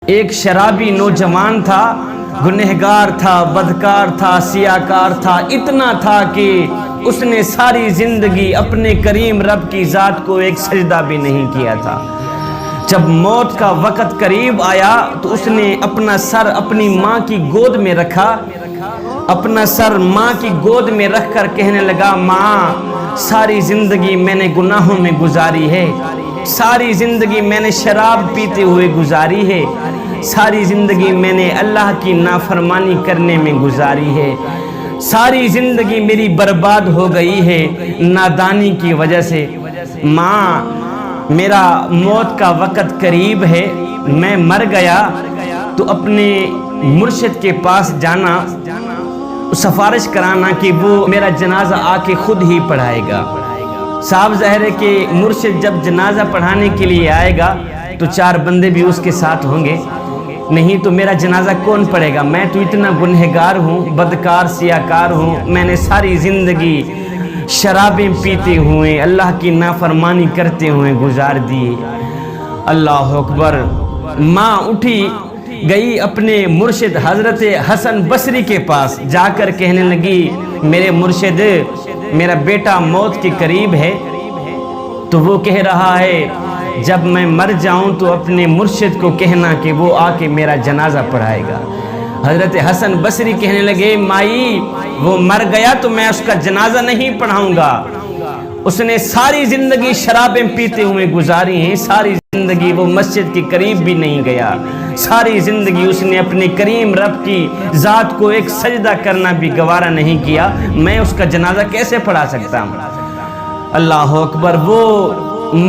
ایک شرابی نوجوان تھا، گنہگار تھا، بدکار تھا، سیاکار تھا، اتنا تھا کہ اس نے ساری زندگی اپنے کریم رب کی ذات کو ایک سجدہ بھی نہیں کیا تھا۔ جب موت کا وقت قریب آیا تو اس نے اپنا سر اپنی ماں کی گود میں رکھا، اپنا سر ماں کی گود میں رکھ کر کہنے لگا، ماں ساری زندگی میں نے گناہوں میں گزاری ہے، ساری زندگی میں نے شراب پیتے ہوئے گزاری ہے، ساری زندگی میں نے اللہ کی نافرمانی کرنے میں گزاری ہے، ساری زندگی میری برباد ہو گئی ہے نادانی کی وجہ سے۔ ماں میرا موت کا وقت قریب ہے، میں مر گیا تو اپنے مرشد کے پاس جانا، سفارش کرانا کہ وہ میرا جنازہ آ کے خود ہی پڑھائے گا۔ صاحب ظاہر ہے کہ مرشد جب جنازہ پڑھانے کے لیے آئے گا تو 4 بندے بھی اس کے ساتھ ہوں گے، نہیں تو میرا جنازہ کون پڑھے گا؟ میں تو اتنا گنہگار ہوں، بدکار سیاکار ہوں، میں نے ساری زندگی شرابیں پیتے ہوئے اللہ کی نافرمانی کرتے ہوئے گزار دی۔ اللہ اکبر۔ ماں اٹھی گئی اپنے مرشد حضرت حسن بصری کے پاس، جا کر کہنے لگی، میرے مرشد میرا بیٹا موت کے قریب ہے، تو وہ کہہ رہا ہے جب میں مر جاؤں تو اپنے مرشد کو کہنا کہ وہ آ کے میرا جنازہ پڑھائے گا۔ حضرت حسن بصری کہنے لگے، مائی وہ مر گیا تو میں اس کا جنازہ نہیں پڑھاؤں گا، اس نے ساری زندگی شرابیں پیتے ہوئے گزاری ہیں، ساری زندگی وہ مسجد کے قریب بھی نہیں گیا، ساری زندگی اس نے اپنے کریم رب کی ذات کو ایک سجدہ کرنا بھی گوارا نہیں کیا، میں اس کا جنازہ کیسے پڑھا سکتا ہوں؟ اللہ اکبر۔ وہ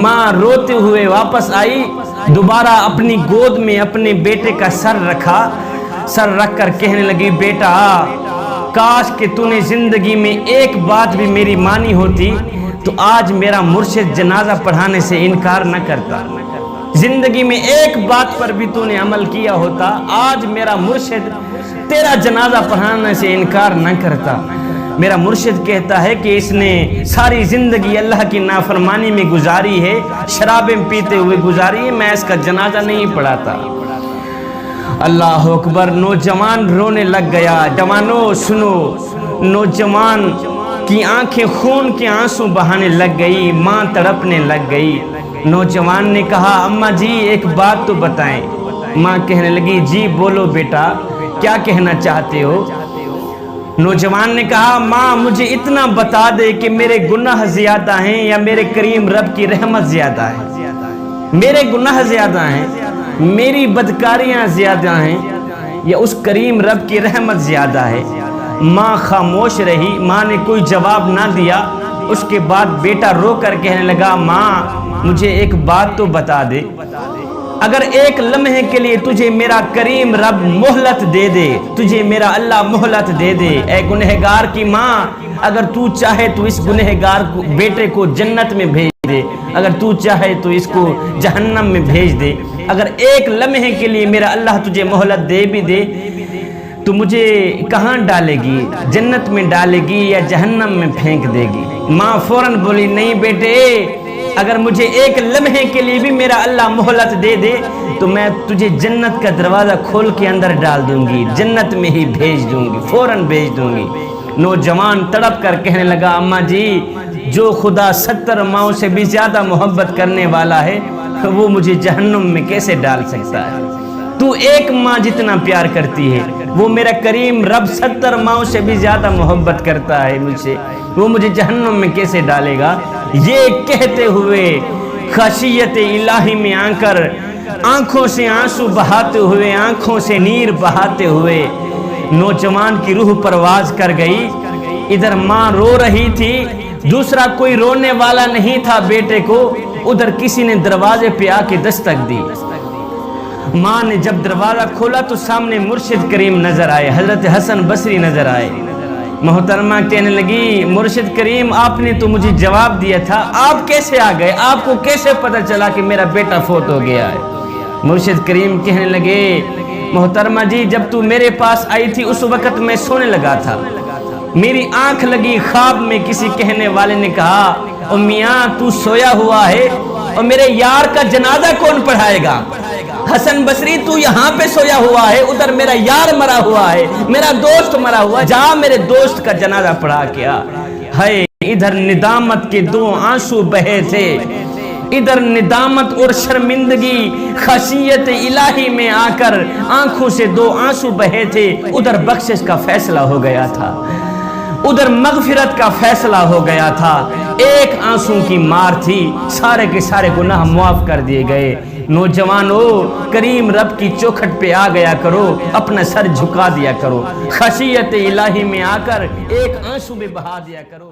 ماں روتے ہوئے واپس آئی، دوبارہ اپنی گود میں اپنے بیٹے کا سر رکھا، سر رکھ کر کہنے لگی، بیٹا کاش کہ تو نے زندگی میں ایک بات بھی میری مانی ہوتی تو آج میرا مرشد جنازہ پڑھانے سے انکار نہ کرتا، زندگی میں ایک بات پر بھی تو نے عمل کیا ہوتا، آج میرا مرشد تیرا جنازہ پڑھانے سے انکار نہ کرتا۔ میرا مرشد کہتا ہے کہ اس نے ساری زندگی اللہ کی نافرمانی میں گزاری ہے، شرابیں پیتے ہوئے گزاری ہے، میں اس کا جنازہ نہیں پڑھاتا۔ اللہ اکبر۔ نوجوان رونے لگ گیا۔ جوانو سنو، نوجوان کی آنکھیں خون کے آنسو بہانے لگ گئی، ماں تڑپنے لگ گئی۔ نوجوان نے کہا، اماں جی ایک بات تو بتائیں۔ ماں کہنے لگی، جی بولو بیٹا، کیا کہنا چاہتے ہو؟ نوجوان نے کہا، ماں مجھے اتنا بتا دے کہ میرے گناہ زیادہ ہیں یا میرے کریم رب کی رحمت زیادہ ہے؟ میرے گناہ زیادہ ہیں، میری بدکاریاں زیادہ ہیں، یا اس کریم رب کی رحمت زیادہ ہے؟ ماں خاموش رہی، ماں نے کوئی جواب نہ دیا۔ اس کے بعد بیٹا رو کر کہنے لگا، ماں مجھے ایک بات تو بتا دے، اگر ایک لمحے کے لیے تجھے میرا کریم رب مہلت دے دے، تجھے میرا اللہ مہلت دے دے، اے گنہگار کی ماں، اگر تو چاہے تو اس گنہگار بیٹے کو جنت میں بھیج دے، اگر تو چاہے تو اس کو جہنم میں بھیج دے، اگر ایک لمحے کے لیے میرا اللہ تجھے مہلت دے بھی دے تو مجھے کہاں ڈالے گی؟ جنت میں ڈالے گی یا جہنم میں پھینک دے گی؟ ماں فوراً بولی، نہیں بیٹے، اگر مجھے ایک لمحے کے لیے بھی میرا اللہ مہلت دے دے تو میں تجھے جنت کا دروازہ کھول کے اندر ڈال دوں گی، جنت میں ہی بھیج دوں گی، فوراً بھیج دوں گی۔ نوجوان تڑپ کر کہنے لگا، اماں جی جو خدا 70 ماؤں سے بھی زیادہ محبت کرنے والا ہے وہ مجھے جہنم میں کیسے ڈال سکتا ہے؟ تو ایک ماں جتنا پیار کرتی ہے، وہ میرا کریم رب 70 ماؤں سے بھی زیادہ محبت کرتا ہے مجھ سے، وہ مجھے جہنم میں کیسے ڈالے گا؟ یہ کہتے ہوئے خشیت الہی میں آ کر آنکھوں سے آنسو بہاتے ہوئے، آنکھوں سے نیر بہاتے ہوئے نوجوان کی روح پرواز کر گئی۔ ادھر ماں رو رہی تھی، دوسرا کوئی رونے والا نہیں تھا بیٹے کو، ادھر کسی نے دروازے پہ آ کے دستک دی۔ ماں نے جب دروازہ کھولا تو سامنے مرشد کریم نظر آئے، حضرت حسن بصری نظر آئے۔ محترمہ کہنے لگی، مرشد کریم آپ نے تو مجھے جواب دیا تھا، آپ کیسے آ گئے؟ آپ کو کیسے پتہ چلا کہ میرا بیٹا فوت ہو گیا ہے؟ مرشد کریم کہنے لگے، محترمہ جی جب تو میرے پاس آئی تھی اس وقت میں سونے لگا تھا، میری آنکھ لگی، خواب میں کسی کہنے والے نے کہا، او میاں تو سویا ہوا ہے اور میرے یار کا جنازہ کون پڑھائے گا؟ حسن بصری تو یہاں پہ سویا ہوا ہے، ادھر میرا یار مرا ہوا ہے، میرا دوست مرا ہوا ہے، جا میرے دوست کا جنازہ پڑھا کیا۔ ہے ادھر ندامت کے دو آنسو بہے تھے، ادھر ندامت اور شرمندگی خشیت الہی میں آ کر آنکھوں سے دو آنسو بہے تھے، ادھر بخشش کا فیصلہ ہو گیا تھا، ادھر مغفرت کا فیصلہ ہو گیا تھا۔ ایک آنسو کی مار تھی، سارے کے سارے گناہ معاف کر دیے گئے۔ نوجوانو، کریم رب کی چوکھٹ پہ آ گیا کرو، اپنا سر جھکا دیا کرو، خشیت الہی میں آ کر ایک آنسو بھی بہا دیا کرو۔